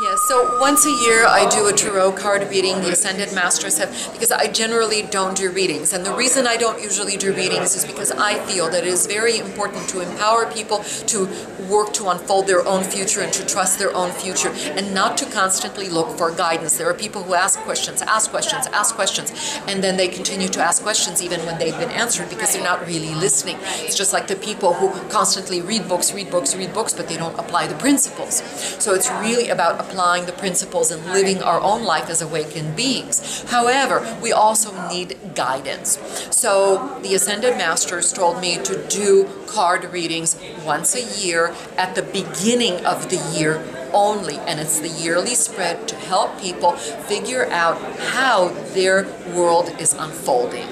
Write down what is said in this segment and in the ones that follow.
Yes, so once a year I do a tarot card reading. The Ascended Masters have, because I generally don't do readings. And the reason I don't usually do readings is because I feel that it is very important to empower people to work to unfold their own future and to trust their own future and not to constantly look for guidance. There are people who ask questions, and then they continue to ask questions even when they've been answered because they're not really listening. It's just like the people who constantly read books, but they don't apply the principles. So it's really about applying the principles and living our own life as awakened beings. However, we also need guidance. So the Ascended Masters told me to do card readings once a year at the beginning of the year only, and it's the yearly spread to help people figure out how their world is unfolding.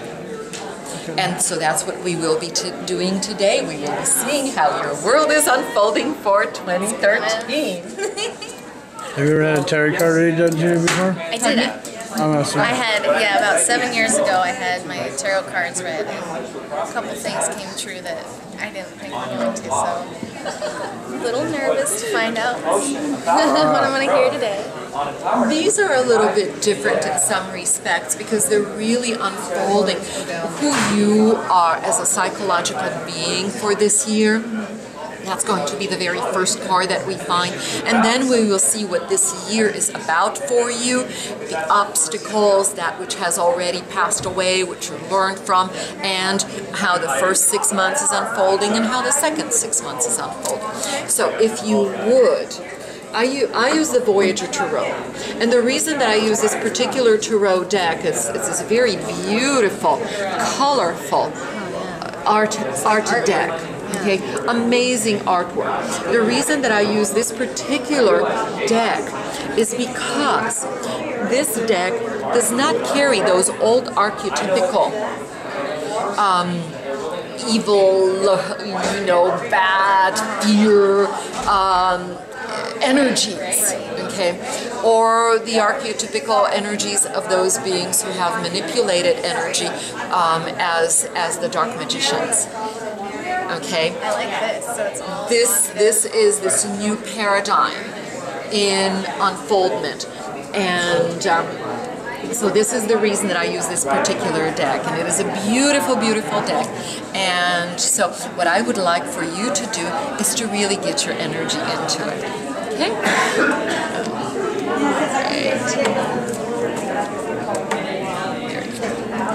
And so that's what we will be doing today. We will be seeing how your world is unfolding for 2013. Have you ever had a tarot card read done to you before? I did. I had, about 7 years ago, I had my tarot cards read, and a couple things came true that I didn't think were going to, so I'm a little nervous to find out what I'm going to hear today. These are a little bit different in some respects because they're really unfolding who you are as a psychological being for this year. That's going to be the very first card that we find. And then we will see what this year is about for you, the obstacles, that which has already passed away, which you learned from, and how the first 6 months is unfolding and how the second 6 months is unfolding. So if you would, I use the Voyager Tarot. And the reason that I use this particular tarot deck is it's this very beautiful, colorful art deck. Okay, amazing artwork. The reason that I use this particular deck is because this deck does not carry those old archetypical evil, bad, fear energies, okay, or the archetypical energies of those beings who have manipulated energy as the dark magicians. Okay. I like this. So it's all this is this new paradigm in unfoldment, and so this is the reason that I use this particular deck, and it is a beautiful, beautiful deck. And so what I would like for you to do is to really get your energy into it. Okay.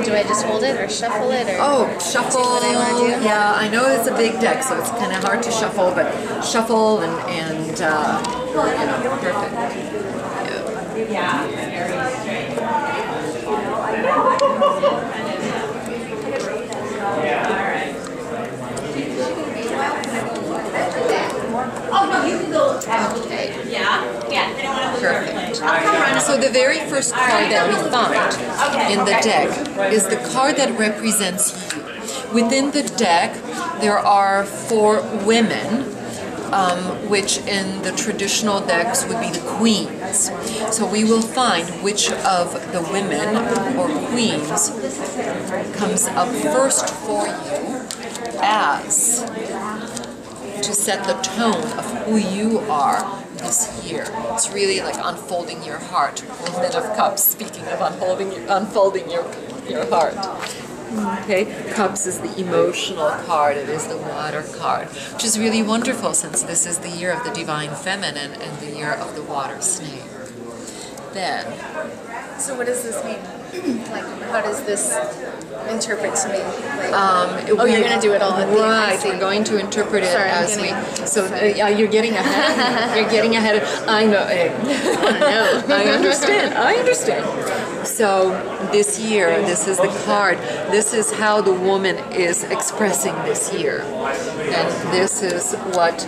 Do I just hold it or shuffle it? Or Shuffle. What I want to do? Yeah, I know it's a big deck, so it's kind of hard to shuffle, but shuffle and perfect. Yeah. Okay. Perfect. So the very first card that we find in the deck is the card that represents you. Within the deck, there are 4 women, which in the traditional decks would be the queens. So we will find which of the women or queens comes up first for you as to set the tone of who you are this year. It's really like unfolding your heart. Instead of Cups, speaking of unfolding your heart. Okay, Cups is the emotional card. It is the water card, which is really wonderful since this is the year of the divine feminine and the year of the water snake. Then, so what does this mean? Like, how does this interpret to me? Like, you're going to do it all at the end. Right, we're going to interpret it as we... So, you're getting ahead. You're getting ahead. I know. I understand. So, this year, this is the card. This is how the woman is expressing this year. And this is what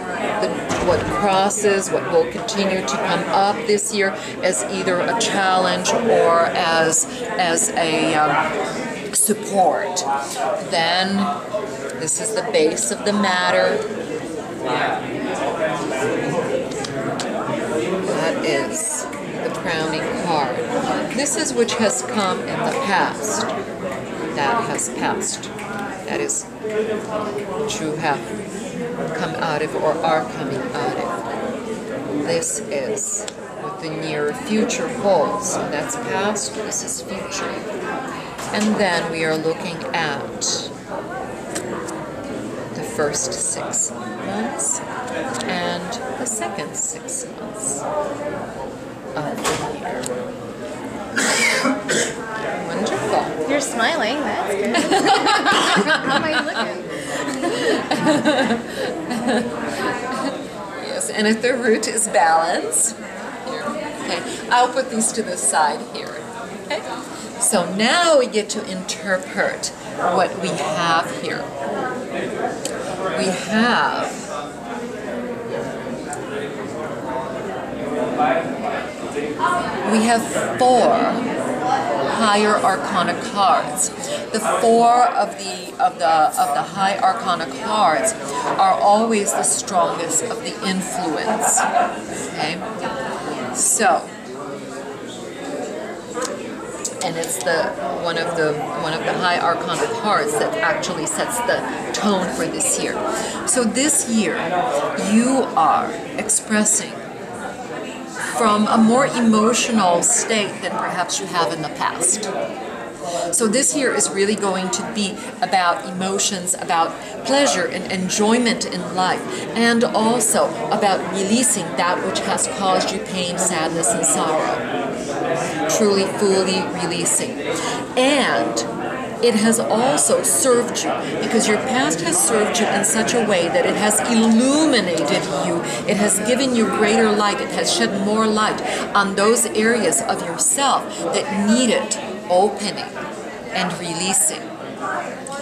crosses, what will continue to come up this year as either a challenge or as a support. Then this is the base of the matter. That is the crowning card. This is which has come in the past. That has passed. That is which you have come out of or are coming out of. This is what the near future holds. So that's past, this is future. And then we are looking at the first 6 months and the second 6 months of the year. Wonderful. You're smiling, that's good. How am I looking? Yes, and if the root is balance, here, okay, I'll put these to the side here, okay? So now we get to interpret what we have here. We have 4 higher arcana cards. The 4 of the high arcana cards are always the strongest of the influence. Okay, so, and it's one of the high arcana cards that actually sets the tone for this year. So this year, you are expressing from a more emotional state than perhaps you have in the past. So this year is really going to be about emotions, about pleasure and enjoyment in life, and also about releasing that which has caused you pain, sadness, and sorrow. Truly, fully releasing. And it has also served you, because your past has served you in such a way that it has illuminated you, it has given you greater light, it has shed more light on those areas of yourself that needed opening and releasing.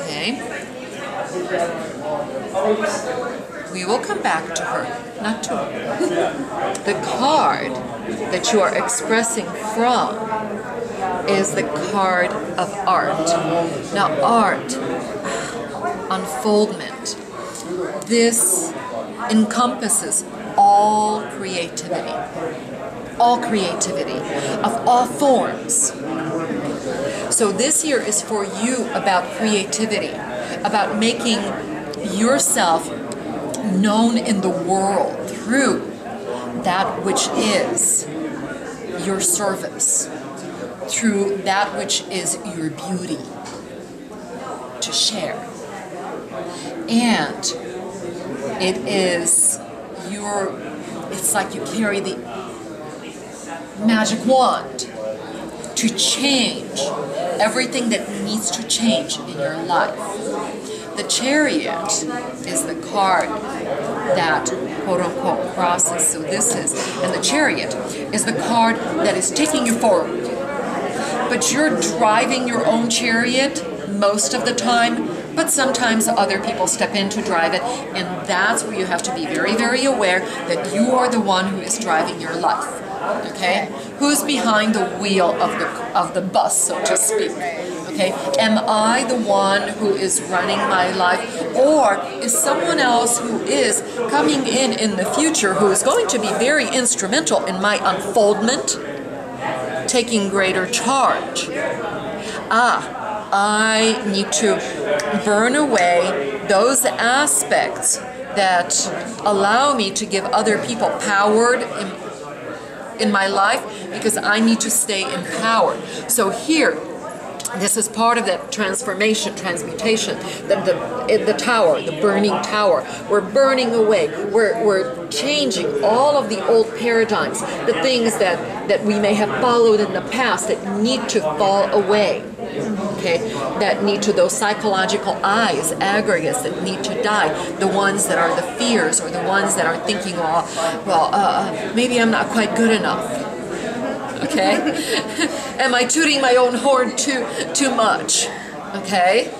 Okay? We will come back to her, not to her. The card that you are expressing from is the card of art. Now, art, unfoldment, this encompasses all creativity of all forms. So this year is for you about creativity, about making yourself known in the world through that which is your service, through that which is your beauty to share. And it's like you carry the magic wand to change everything that needs to change in your life. The Chariot is the card that quote-unquote crosses. So this is, and the Chariot is the card that is taking you forward. But you're driving your own chariot most of the time, but sometimes other people step in to drive it, and that's where you have to be very, very aware that you are the one who is driving your life. Okay? Who's behind the wheel of the bus, so to speak? Okay? Am I the one who is running my life, or is someone else who is coming in the future who is going to be very instrumental in my unfoldment, taking greater charge? I need to burn away those aspects that allow me to give other people power in my life, because I need to stay empowered. So here, this is part of that transformation, transmutation, the tower, the burning tower. We're burning away. We're changing all of the old paradigms, the things that we may have followed in the past that need to fall away. Okay, that need to, those psychological eyes, aggregates that need to die, the ones that are the fears, or the ones that are thinking, maybe I'm not quite good enough. Okay, am I tooting my own horn too much? Okay,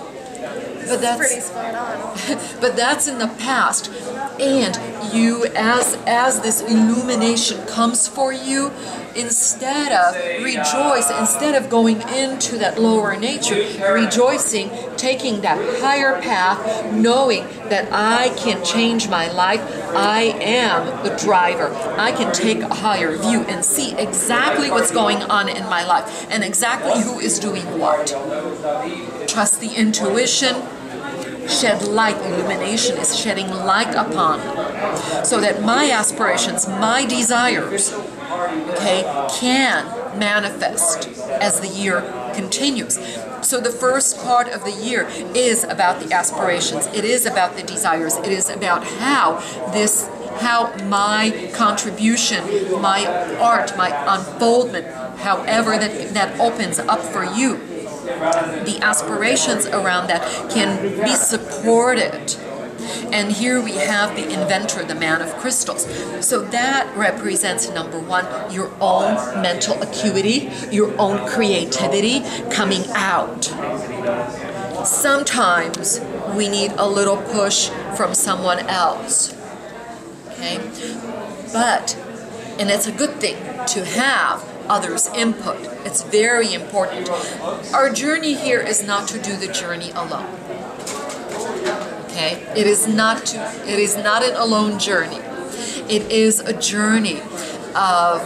but that's pretty spot on. But that's in the past, and you, as this illumination comes for you, instead of going into that lower nature, rejoicing, taking that higher path, knowing that I can change my life, I am the driver. I can take a higher view and see exactly what's going on in my life and exactly who is doing what. Trust the intuition, shed light. Illumination is shedding light upon, so that my aspirations, my desires, okay, can manifest as the year continues. So the first part of the year is about the aspirations. It is about the desires. It is about how my contribution, my art, my unfoldment, however that opens up for you, the aspirations around that can be supported. And here we have the inventor, the man of crystals. So that represents, number one, your own mental acuity, your own creativity coming out. Sometimes we need a little push from someone else. Okay? And it's a good thing to have others' input. It's very important. Our journey here is not to do the journey alone. Okay? It is not an alone journey. It is a journey of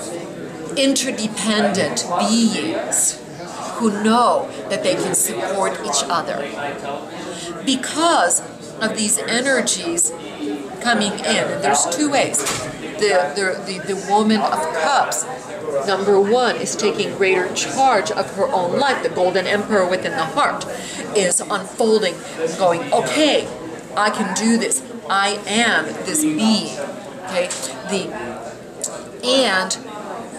interdependent beings who know that they can support each other. Because of these energies coming in, and there's two ways. The woman of cups, number one, is taking greater charge of her own life. The golden emperor within the heart is unfolding, going, okay, I can do this. I am this being. Okay? And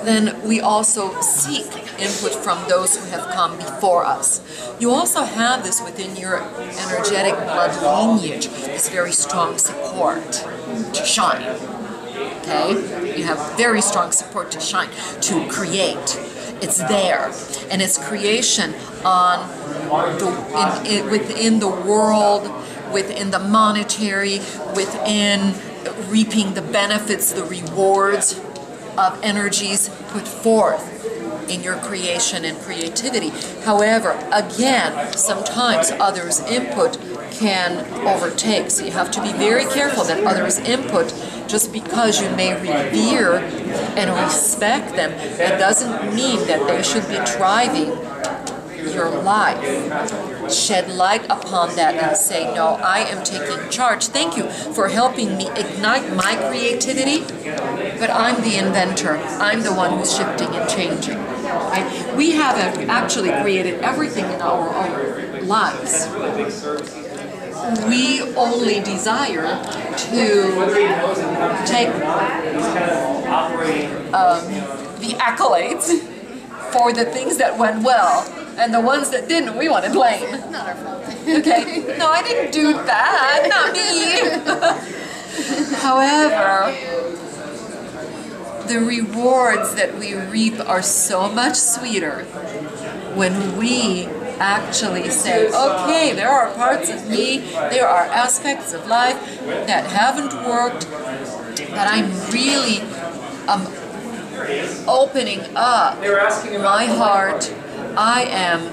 then we also seek input from those who have come before us. You also have this within your energetic blood lineage, this very strong support to shine. Okay? You have very strong support to shine, to create. It's there. And it's creation on within the world, within the monetary, within reaping the benefits, the rewards of energies put forth in your creation and creativity. However, again, sometimes others' input can overtake. So you have to be very careful that others' input, just because you may revere and respect them, that doesn't mean that they should be driving your life. Shed light upon that and say, no, I am taking charge. Thank you for helping me ignite my creativity, but I'm the inventor. I'm the one who's shifting and changing. Right? We haven't actually created everything in our own lives. We only desire to take the accolades for the things that went well, and the ones that didn't, we want to blame. Not our fault. Okay? No, I didn't do that. Not me. However, the rewards that we reap are so much sweeter when we actually say, okay, there are parts of me, there are aspects of life that haven't worked, that I'm really opening up my heart. I am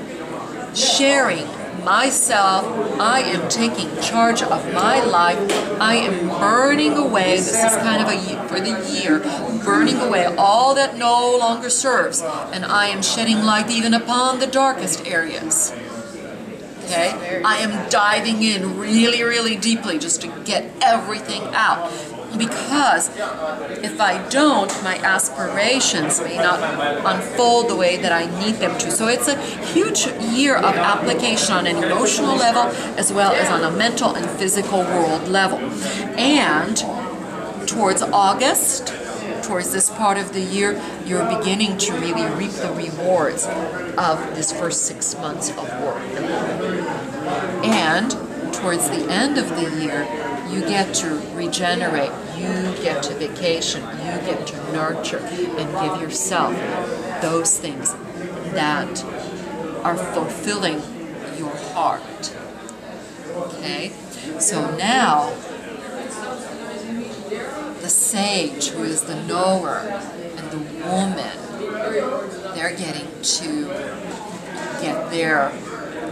sharing myself. I am taking charge of my life. I am burning away, this is kind of for the year, burning away all that no longer serves, and I am shedding light even upon the darkest areas. Okay? I am diving in really, really deeply just to get everything out. Because if I don't, my aspirations may not unfold the way that I need them to. So it's a huge year of application on an emotional level as well as on a mental and physical world level. And towards August, towards this part of the year, you're beginning to really reap the rewards of this first 6 months of work. And towards the end of the year, you get to regenerate, you get to vacation, you get to nurture and give yourself those things that are fulfilling your heart. Okay? So now, the sage, who is the knower, and the woman, they're getting to get their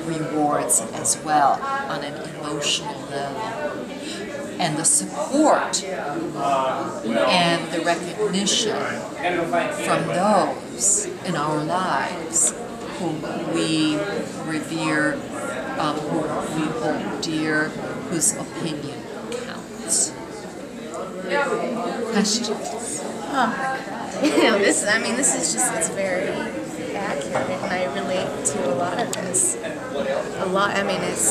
rewards as well on an emotional level. And the support and the recognition from those in our lives whom we revere, whom we hold dear, whose opinion counts. Questions? This is just, it's very accurate, and I relate to a lot of this.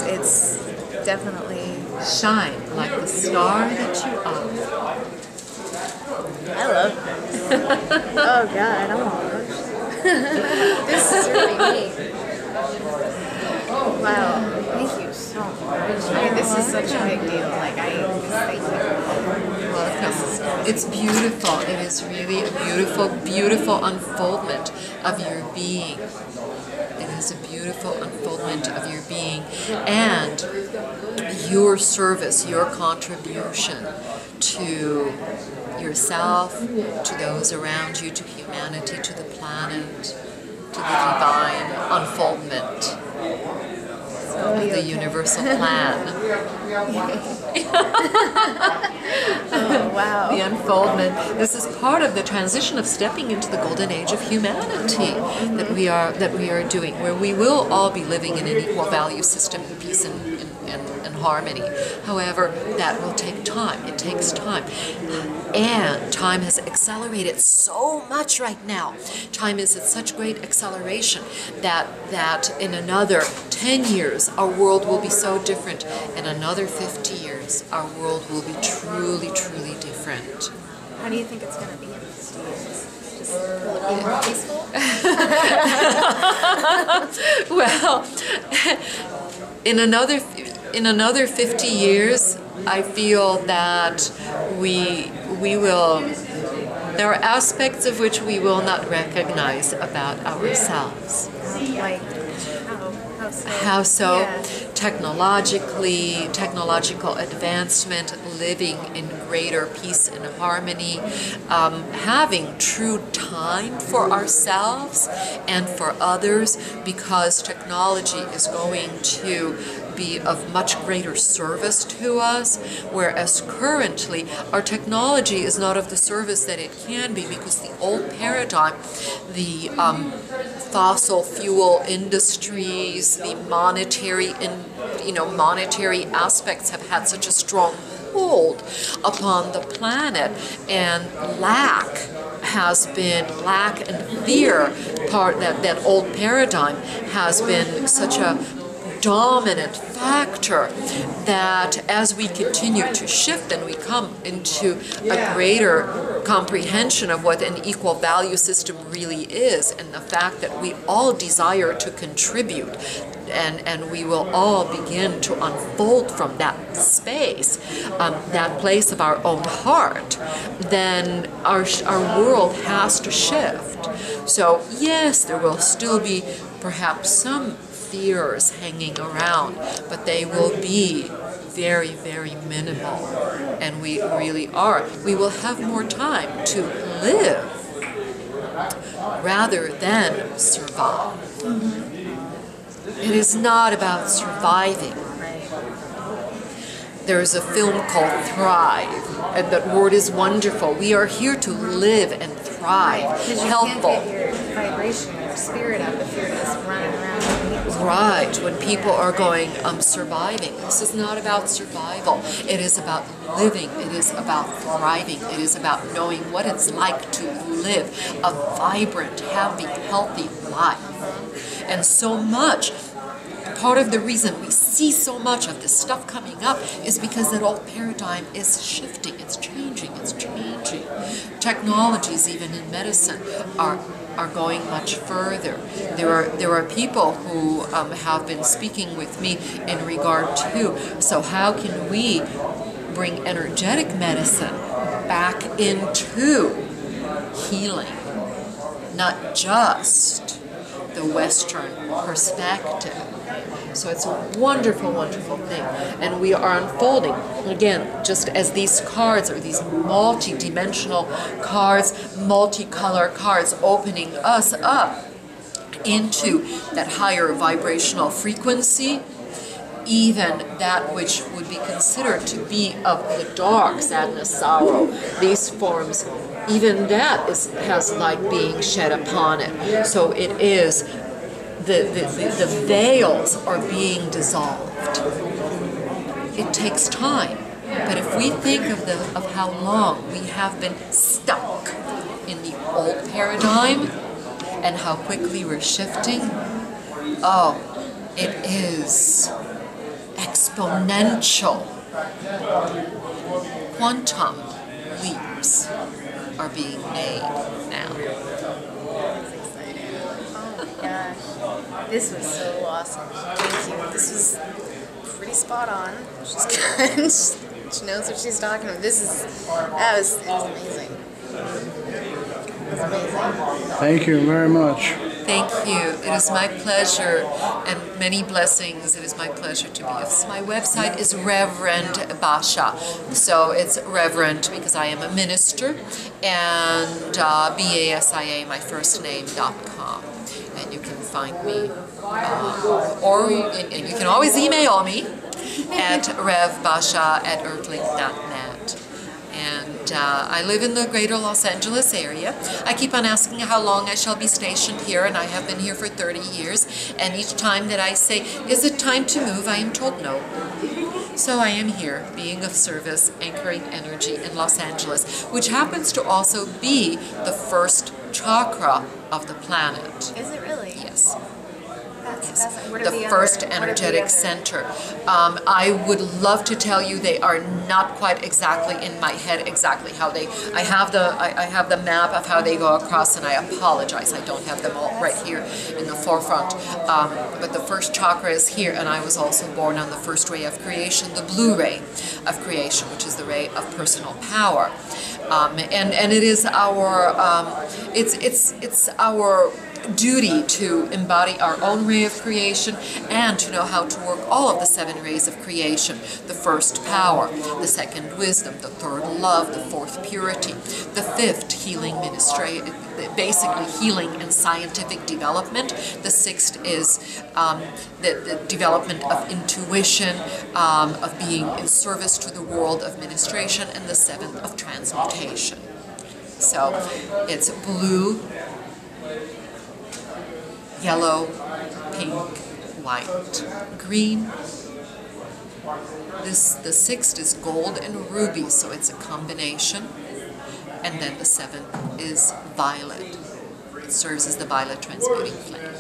It's definitely... Shine like the star that you are. I love this. Oh God, I'm all emotional. This is really neat. Wow, thank you so much. This is such a big deal. Thank you. Welcome. It's beautiful. It is really a beautiful, beautiful unfoldment of your being. It is a beautiful unfoldment of your being, and your service, your contribution to yourself, to those around you, to humanity, to the planet, to the divine unfoldment of the universal plan. Oh, wow. The unfoldment. This is part of the transition of stepping into the golden age of humanity that we are doing, where we will all be living in an equal value system in peace and harmony. However, that will take time. It takes time. And time has accelerated so much right now. Time is at such great acceleration that in another 10 years, our world will be so different. In another 50 years, our world will be truly, truly different. How do you think it's going to be in 50 years? Just a little more peaceful? Well, in another 50 years, I feel that we will, there are aspects of which we will not recognize about ourselves. Like, How so? Yeah. Technological advancement, living in greater peace and harmony, having true time for ourselves and for others, because technology is going to be of much greater service to us, whereas currently our technology is not of the service that it can be, because the old paradigm, the fossil fuel industries, the monetary aspects have had such a strong hold upon the planet, and lack and fear, that old paradigm has been such a dominant factor that as we continue to shift and we come into a greater comprehension of what an equal value system really is, and the fact that we all desire to contribute, and we will all begin to unfold from that space, that place of our own heart, then our world has to shift. So yes, there will still be perhaps some fears hanging around, but they will be very, very minimal, and we really are. We will have more time to live rather than survive. It is not about surviving. There is a film called Thrive, and that word is wonderful. We are here to live and thrive, helpful. You can't get your vibration, your spirit up if you're just running around. Right, when people are going, surviving. This is not about survival. It is about living. It is about thriving. It is about knowing what it's like to live a vibrant, happy, healthy life. And so much, part of the reason we see so much of this stuff coming up is because that old paradigm is shifting. It's changing. It's changing. Technologies, even in medicine, are going much further. There are people who have been speaking with me in regard to, so how can we bring energetic medicine back into healing, not just the Western perspective. So it's a wonderful, wonderful thing. And we are unfolding, again, just as these cards are these multi-dimensional cards, multicolor cards, opening us up into that higher vibrational frequency, even that which would be considered to be of the dark, sadness, sorrow, these forms, even that has light being shed upon it. So it is, the veils are being dissolved. it takes time. But if we think of how long we have been stuck in the old paradigm and how quickly we're shifting, oh, it is exponential. Quantum leaps are being made now. That's exciting. Oh my gosh. This was so awesome. Thank you. This was pretty spot on. She's good. She knows what she's talking about. It was amazing. It was amazing. Thank you very much. Thank you. It is my pleasure and many blessings. It is my pleasure to be of. My website is Reverend Basia. So it's Reverend because I am a minister, and Basia, my first name.com. And you can find me, and you can always email me at revbasia@earthlink.net. And I live in the greater Los Angeles area. I keep on asking how long I shall be stationed here, and I have been here for 30 years. And each time that I say, is it time to move, I am told no. So I am here, being of service, anchoring energy in Los Angeles, which happens to also be the first chakra of the planet. Is it really? Yes. That's what The first energetic center. I would love to tell you they are not quite exactly in my head exactly how they. I have the map of how they go across, and I apologize. I don't have them all right here in the forefront. But the first chakra is here, and I was also born on the first ray of creation, the blue ray of creation, which is the ray of personal power. And it is our it's our duty to embody our own ray of creation and to know how to work all of the 7 rays of creation. The first, power. The second, wisdom. The third, love. The fourth, purity. The fifth, healing ministry, basically healing and scientific development. The sixth is the development of intuition, of being in service to the world, of ministration, and the seventh, of transmutation. So it's blue, yellow, pink, white, green. The sixth is gold and ruby, so it's a combination. And then the seventh is violet. It serves as the violet transmuting flame.